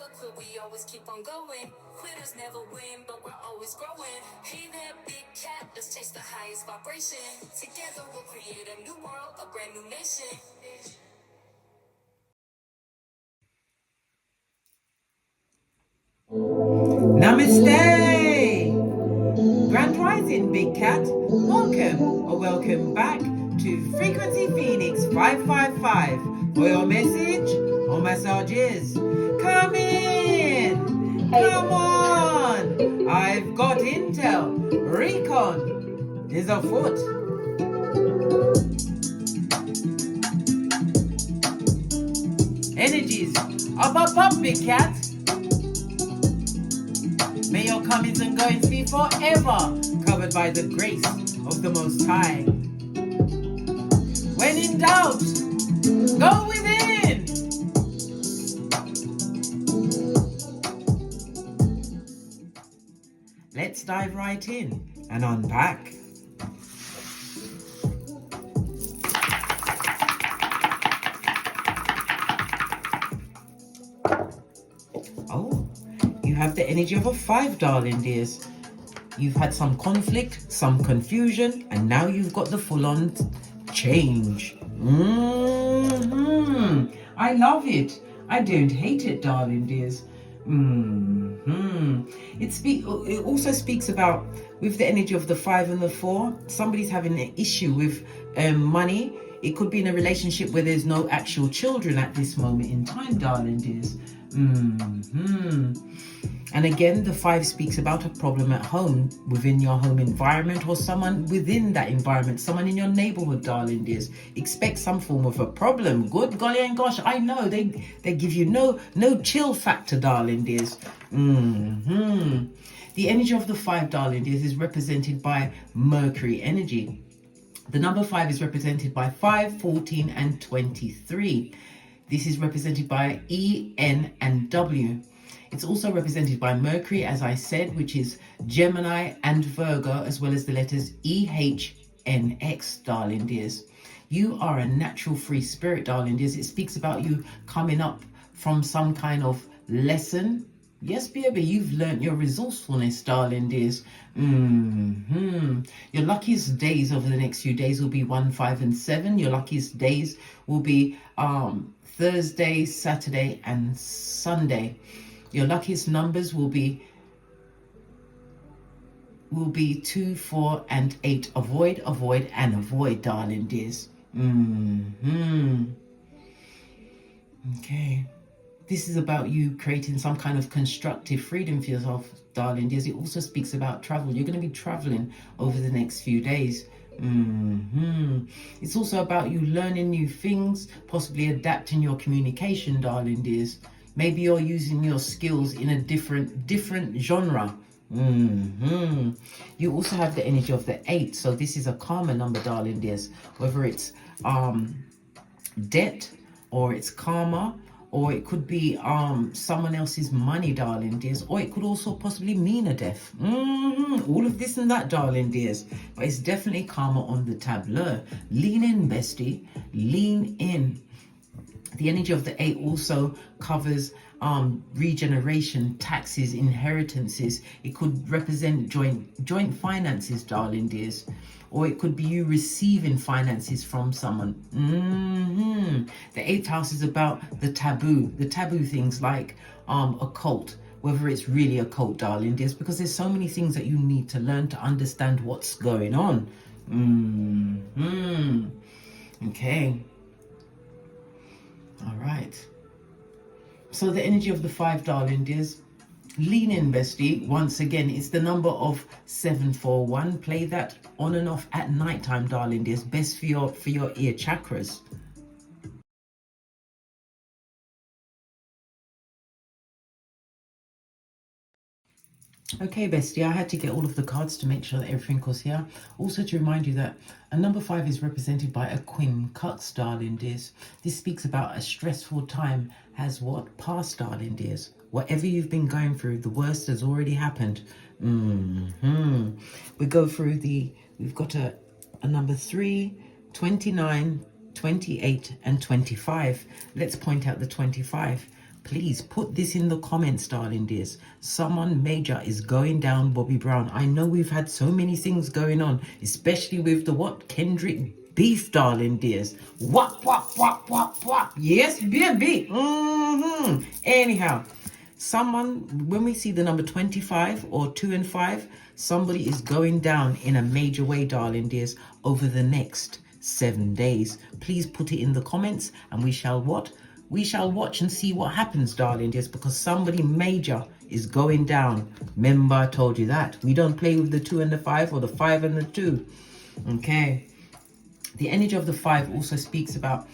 never quit, we always keep on going. Quitters never win, but we're always growing. Hey there, big cat, let's chase the highest vibration. Together we'll create a new world, a brand new nation. Namaste! Grand Rising, Big Cat. Welcome or welcome back to Frequency Phoenix 555 for your message or massages. Come in! Come on! I've got intel. Recon is afoot. Energies up, Big Cat. May your comings and goings be forever covered by the grace of the Most High. When in doubt, go within. Let's dive right in and unpack. Oh, you have the energy of a 5, darling dears. You've had some conflict, some confusion, and now you've got the full-on change. I love it. I don't hate it, darling dears. It also speaks about, with the energy of the 5 and the 4, somebody's having an issue with money. It could be in a relationship where there's no actual children at this moment in time, darling dears. And again, the 5 speaks about a problem at home, within your home environment, or someone within that environment, someone in your neighborhood, darling dears. Expect some form of a problem. Good golly and gosh, I know they give you no chill factor, darling dears. The energy of the 5, darling dears, is represented by Mercury energy. The number 5 is represented by 5, 14, and 23. This is represented by E, N, and W. It's also represented by Mercury, as I said, which is Gemini and Virgo, as well as the letters E, H, N, X, darling dears. You are a natural free spirit, darling dears. It speaks about you coming up from some kind of lesson. Yes, baby, you've learnt your resourcefulness, darling dears. Your luckiest days over the next few days will be 1, 5, and 7. Your luckiest days will be Thursday, Saturday, and Sunday. Your luckiest numbers will be 2, 4, and 8. Avoid, and avoid, darling dears. Okay. This is about you creating some kind of constructive freedom for yourself, darling dears. It also speaks about travel. You're going to be traveling over the next few days. It's also about you learning new things, possibly adapting your communication, darling dears. Maybe you're using your skills in a different genre. You also have the energy of the 8. So this is a karma number, darling dears. Whether it's debt, or it's karma, or it could be someone else's money, darling dears, or it could also possibly mean a death. All of this and that, darling dears, but it's definitely karma on the tableau. Lean in, bestie, lean in. The energy of the 8 also covers regeneration, taxes, inheritances. It could represent joint finances, darling dears. Or it could be you receiving finances from someone. The 8th house is about the taboo things like occult, whether it's really a cult, darling dears, because there's so many things that you need to learn to understand what's going on. Okay. All right. So the energy of the 5, darling dears. Lean in, bestie. Once again, it's the number of 741. Play that on and off at night time, darling dears. Best for your ear chakras. Okay, bestie, I had to get all of the cards to make sure that everything was here. Also to remind you that a number 5 is represented by a quincux, darling dears. This speaks about a stressful time has what? Passed, darling dears. Whatever you've been going through, the worst has already happened. We go through we've got a number 3, 29, 28, and 25. Let's point out the 25. Please put this in the comments, darling dears. Someone major is going down Bobby Brown. I know we've had so many things going on, especially with the Kendrick beef, darling dears. Whop, whop, whop, whop, whop. Yes, baby. Anyhow, someone, when we see the number 25 or 2 and 5, somebody is going down in a major way, darling dears, over the next 7 days. Please put it in the comments, and we shall what? We shall watch and see what happens, darling dears, because somebody major is going down. Remember, I told you that. We don't play with the 2 and the 5 or the 5 and the 2. Okay. The energy of the 5 also speaks about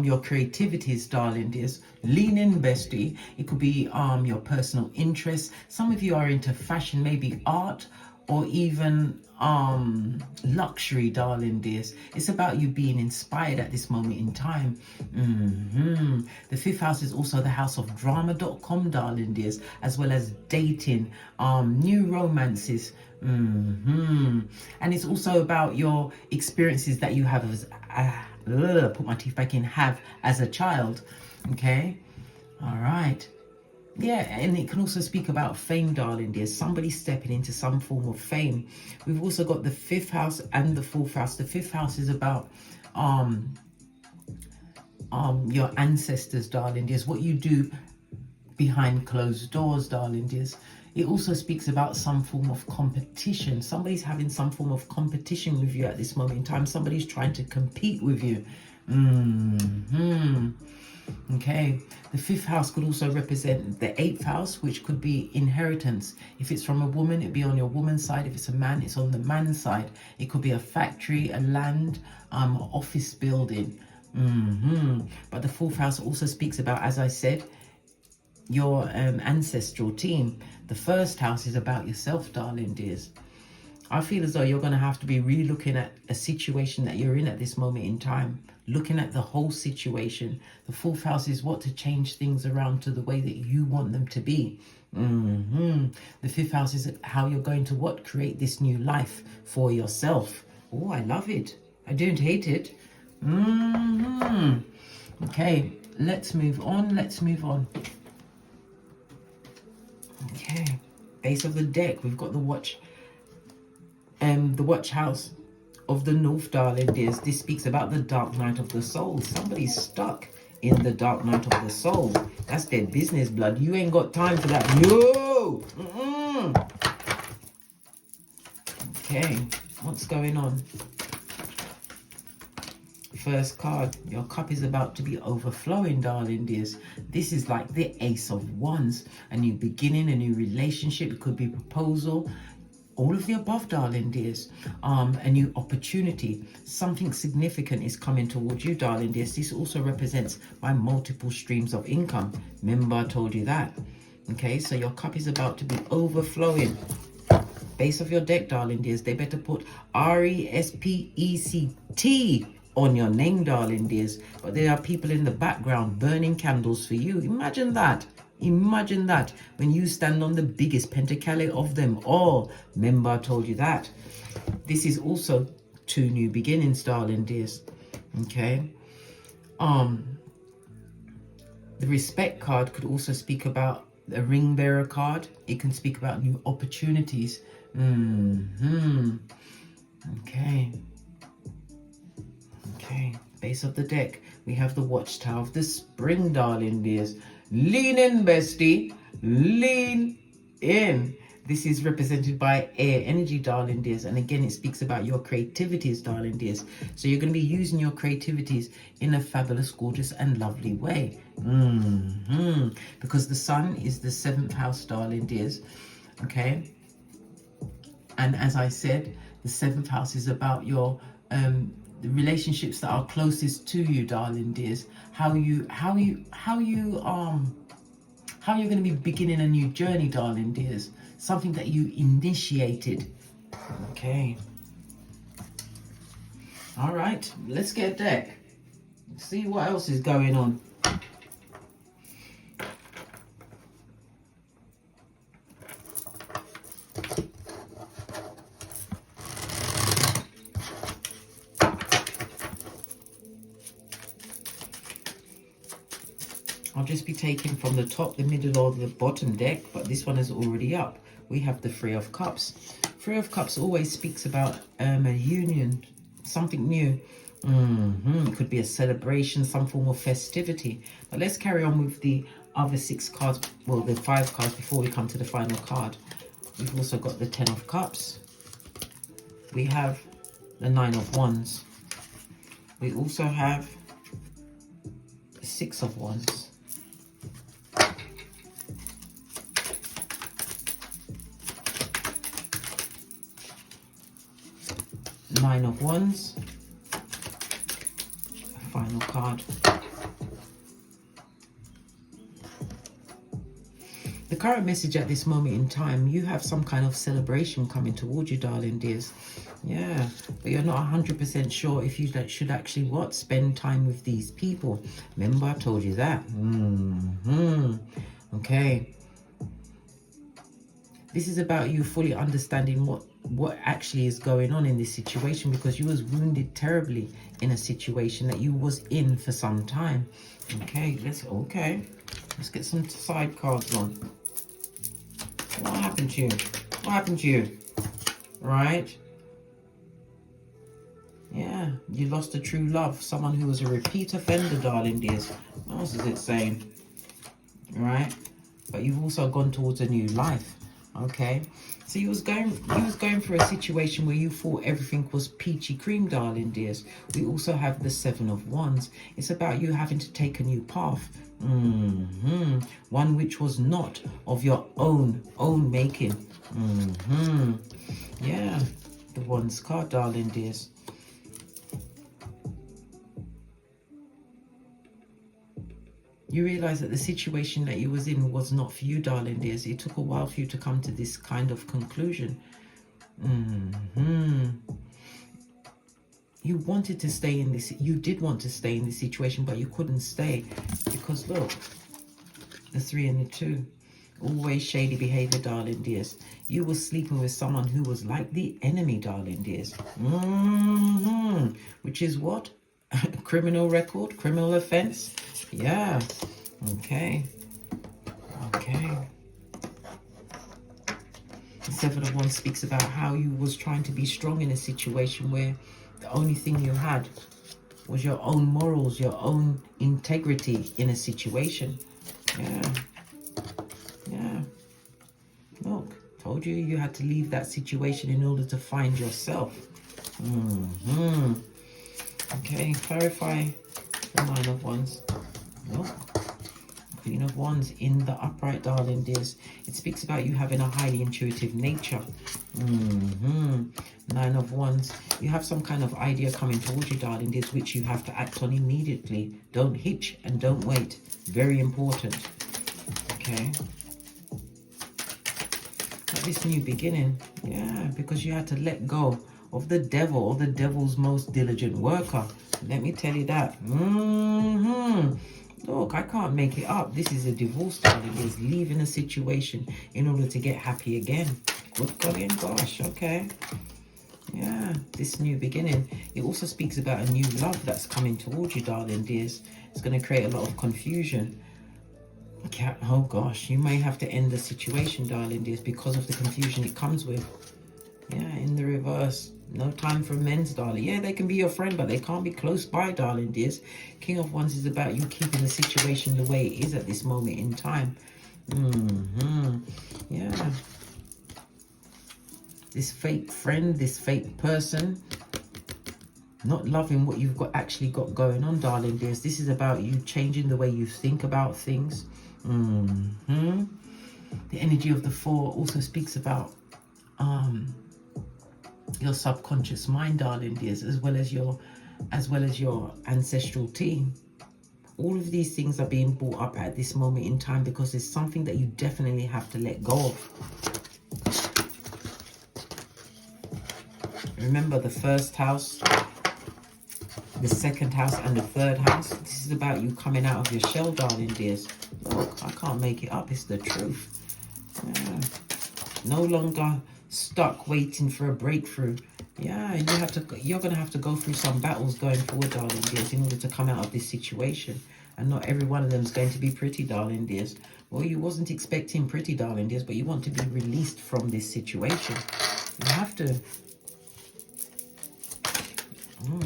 your creativities, darling dears. Lean in, bestie. It could be your personal interests. Some of you are into fashion, maybe art, or even luxury, darling dears. It's about you being inspired at this moment in time. The 5th house is also the house of drama.com, darling dears, as well as dating, new romances. And it's also about your experiences that you have as put my teeth back in, have as a child. Okay, all right. Yeah, and it can also speak about fame, darling dear. Somebody stepping into some form of fame. We've also got the 5th house and the 4th house. The 5th house is about your ancestors, darling dears, what you do behind closed doors, darling dears. It also speaks about some form of competition. Somebody's having some form of competition with you at this moment in time. Somebody's trying to compete with you. Okay, the 5th house could also represent the 8th house, which could be inheritance. If it's from a woman, it'd be on your woman's side. If it's a man, it's on the man's side. It could be a factory, a land, office building. But the 4th house also speaks about, as I said, your ancestral team. The 1st house is about yourself, darling dears. I feel as though you're going to have to be really looking at a situation that you're in at this moment in time, looking at the whole situation. The 4th house is what to change things around to the way that you want them to be. The 5th house is how you're going to what? Create this new life for yourself. Oh, I love it. I don't hate it. Okay, let's move on. Let's move on. Okay, base of the deck, we've got the watch house of the North, darling dears. This speaks about the dark night of the soul. Somebody's stuck in the dark night of the soul. That's their business, blood. You ain't got time for that. No. Okay, what's going on? First card, your cup is about to be overflowing, darling dears. This is like the Ace of Wands, a new beginning, a new relationship. It could be proposal, all of the above, darling dears. A new opportunity, something significant is coming towards you, darling dears. This also represents by multiple streams of income. Remember, I told you that. Okay, so your cup is about to be overflowing. Base of your deck, darling dears, they better put RESPECT on your name, darling dears. But there are people in the background burning candles for you. Imagine that. Imagine that when you stand on the biggest pentacale of them all. Remember, I told you that. This is also 2 new beginnings, darling dears. Okay. The respect card could also speak about a ring bearer card. It can speak about new opportunities. Okay. Okay, base of the deck, we have the Watchtower of the Spring, darling dears. Lean in, bestie. Lean in. This is represented by air energy, darling dears. And again, it speaks about your creativities, darling dears. So you're going to be using your creativities in a fabulous, gorgeous, and lovely way. Because the sun is the 7th house, darling dears. Okay. And as I said, the 7th house is about your the relationships that are closest to you, darling dears. How you're going to be beginning a new journey, darling dears. Something that you initiated. Okay. All right, let's get a deck. See what else is going on. I'll just be taking from the top, the middle, or the bottom deck, but this one is already up. We have the Three of Cups. Three of Cups always speaks about a union, something new. It could be a celebration, some form of festivity. But let's carry on with the other 6 cards, well, the 5 cards before we come to the final card. We've also got the 10 of Cups. We have the 9 of Wands. We also have the 6 of Wands. Nine of Wands. Final card. The current message at this moment in time, you have some kind of celebration coming towards you, darling dears. Yeah, but you're not 100% sure if you should actually spend time with these people. Remember, I told you that. Okay. This is about you fully understanding what actually is going on in this situation, because you was wounded terribly in a situation that you was in for some time. Okay, let's get some side cards on. What happened to you? What happened to you? Right? Yeah, you lost a true love. Someone who was a repeat offender, darling dears. What else is it saying? Right? But you've also gone towards a new life. Okay, so you was going through a situation where you thought everything was peachy cream, darling dears. We also have the 7 of Wands. It's about you having to take a new path. One which was not of your own making. Yeah, the Wands card, darling dears. You realize that the situation that you was in was not for you, darling dears. It took a while for you to come to this kind of conclusion. You wanted to stay in this, you did want to stay in this situation, but you couldn't stay because look, the 3 and the 2, always shady behavior, darling dears. You were sleeping with someone who was like the enemy, darling dears. Which is what? Criminal record, criminal offense. Yeah. Okay. The 7 of Wands speaks about how you was trying to be strong in a situation where the only thing you had was your own morals, your own integrity in a situation. Yeah. Look, told you you had to leave that situation in order to find yourself. Okay, clarify the 9 of Wands. Look, Queen of Wands in the upright, darling dears. It speaks about you having a highly intuitive nature. 9 of Wands. You have some kind of idea coming towards you, darling dears, which you have to act on immediately. Don't hitch and don't wait. Very important. Okay. At this new beginning, yeah, because you had to let go of the devil or the devil's most diligent worker. Let me tell you that. Look, I can't make it up. This is a divorce, darling. It's leaving a situation in order to get happy again. Good golly and gosh, okay. Yeah, this new beginning. It also speaks about a new love that's coming towards you, darling dears. It's going to create a lot of confusion. Oh gosh, you may have to end the situation, darling dears, because of the confusion it comes with. Yeah, in the reverse. No time for amends, darling. Yeah, they can be your friend, but they can't be close by, darling dears. King of Wands is about you keeping the situation the way it is at this moment in time. Yeah. This fake friend, this fake person, not loving what you've actually got going on, darling dears. This is about you changing the way you think about things. The energy of the 4 also speaks about your subconscious mind, darling dears, as well as your ancestral team. All of these things are being brought up at this moment in time because it's something that you definitely have to let go of. Remember the first house, the second house, and the third house. This is about you coming out of your shell, darling dears. Look, I can't make it up. It's the truth. Yeah. No longer stuck waiting for a breakthrough. Yeah, you're gonna have to go through some battles going forward, darling dears, in order to come out of this situation. And not every one of them is going to be pretty, darling dears. Well, you wasn't expecting pretty, darling dears, but you want to be released from this situation. You have to.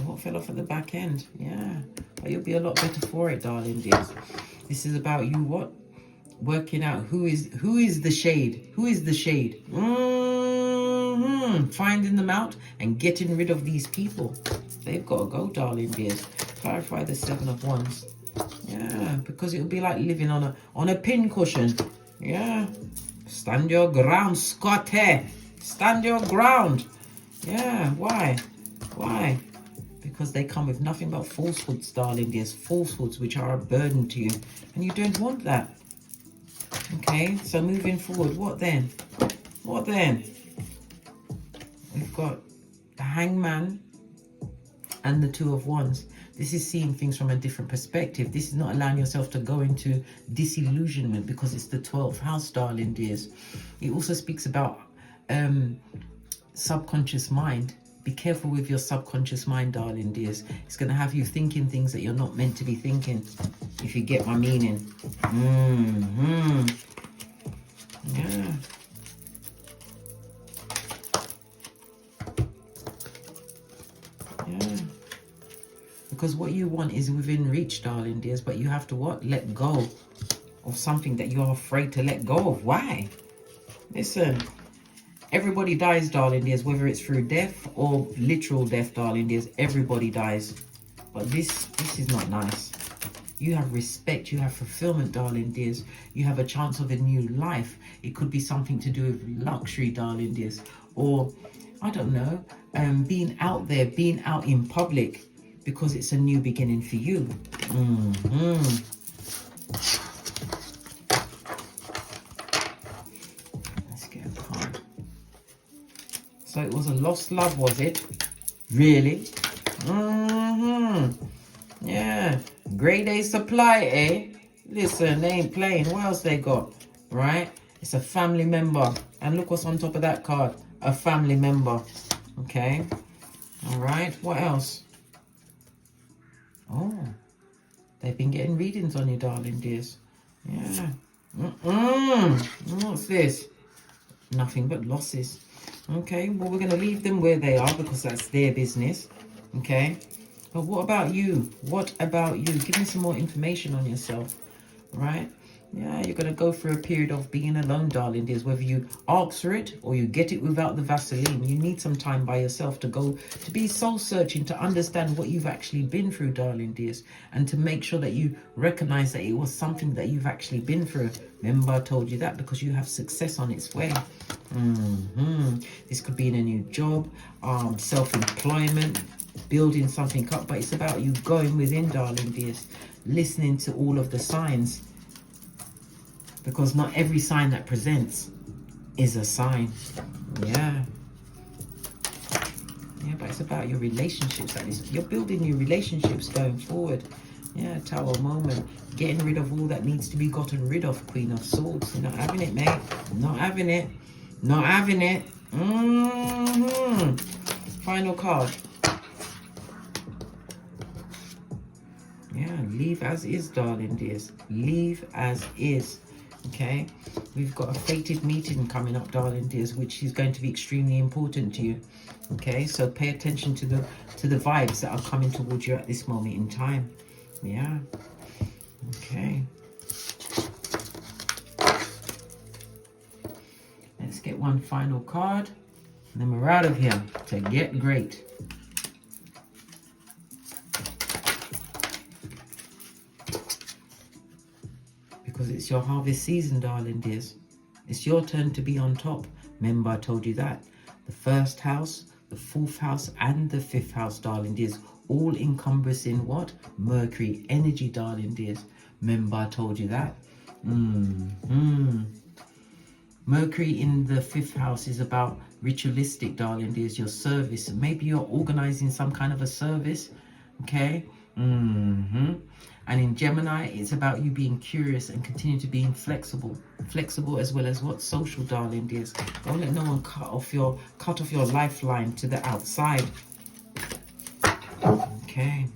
What fell off at the back end? Yeah, but you'll be a lot better for it, darling dears. This is about you what? Working out who is the shade. Who is the shade? Finding them out and getting rid of these people. They've got to go, darling dears. Clarify the 7 of Wands. Yeah, because it'll be like living on a pin cushion. Yeah. Stand your ground, Scotty. Stand your ground. Yeah, why? Why? Because they come with nothing but falsehoods, darling dears. Falsehoods which are a burden to you. And you don't want that. Okay, so moving forward, what then? What then? We've got the Hangman and the 2 of Wands. This is seeing things from a different perspective. This is not allowing yourself to go into disillusionment because it's the 12th house, darling dears. It also speaks about subconscious mind. Be careful with your subconscious mind, darling dears. It's going to have you thinking things that you're not meant to be thinking, if you get my meaning. Yeah. Yeah. Because what you want is within reach, darling dears, but you have to what? Let go of something that you're afraid to let go of. Why? Listen. Everybody dies, darling dears, whether it's through death or literal death, darling dears. Everybody dies. But this is not nice. You have respect. You have fulfillment, darling dears. You have a chance of a new life. It could be something to do with luxury, darling dears. Or, I don't know, being out there, being out in public. Because it's a new beginning for you. Let's get a card. So it was a lost love, was it? Really? Yeah. Grade A supply, eh? Listen, they ain't playing. What else they got? Right? It's a family member. And look what's on top of that card. A family member. Okay. All right. What else? Oh. They've been getting readings on you, darling dears. Yeah. What's this? Nothing but losses. Okay, well, we're going to leave them where they are because that's their business. Okay, but what about you? What about you? Give me some more information on yourself, right? Yeah, you're going to go through a period of being alone, darling dears. Whether you ask for it or you get it without the Vaseline, you need some time by yourself to go, to be soul searching, to understand what you've actually been through, darling dears, and to make sure that you recognize that it was something that you've actually been through. Remember, I told you that because you have success on its way. This could be in a new job, self-employment, building something up, but it's about you going within, darling dears, listening to all of the signs. Because not every sign that presents is a sign. Yeah. Yeah, but it's about your relationships. That is, you're building new relationships going forward. Yeah, Tower moment. Getting rid of all that needs to be gotten rid of, Queen of Swords. You're not having it, mate. Not having it. Not having it. Final card. Yeah, leave as is, darling dears. Leave as is. Okay, we've got a fated meeting coming up, darling dears, which is going to be extremely important to you. Okay, so pay attention to the vibes that are coming towards you at this moment in time. Yeah. Okay. Let's get one final card, and then we're out of here to get great. Because it's your harvest season, darling dears. It's your turn to be on top. Remember, I told you that. The first house, the 4th house, and the 5th house, darling dears, all encompassing what? Mercury energy, darling dears. Remember, I told you that. Mercury in the 5th house is about ritualistic, darling dears, your service. Maybe you're organizing some kind of a service, okay? And in Gemini, it's about you being curious and continue to be flexible. Flexible as well as what? Social, darling dears. Don't let no one cut off your lifeline to the outside. Okay.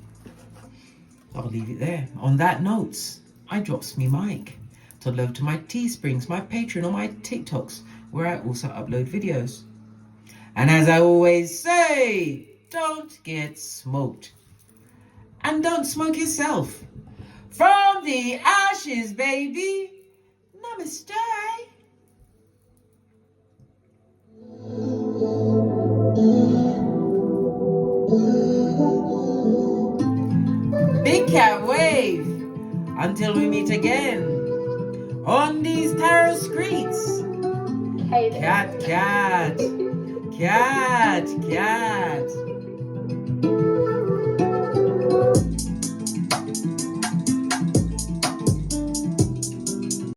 I'll leave it there. On that note, I drops me mic to love to my Teesprings, my Patreon, or my TikToks, where I also upload videos. And as I always say, don't get smoked. And don't smoke yourself. From the ashes, baby. Namaste. Big cat wave. Until we meet again on these tarot streets. Hey, Cat, cat, cat, cat.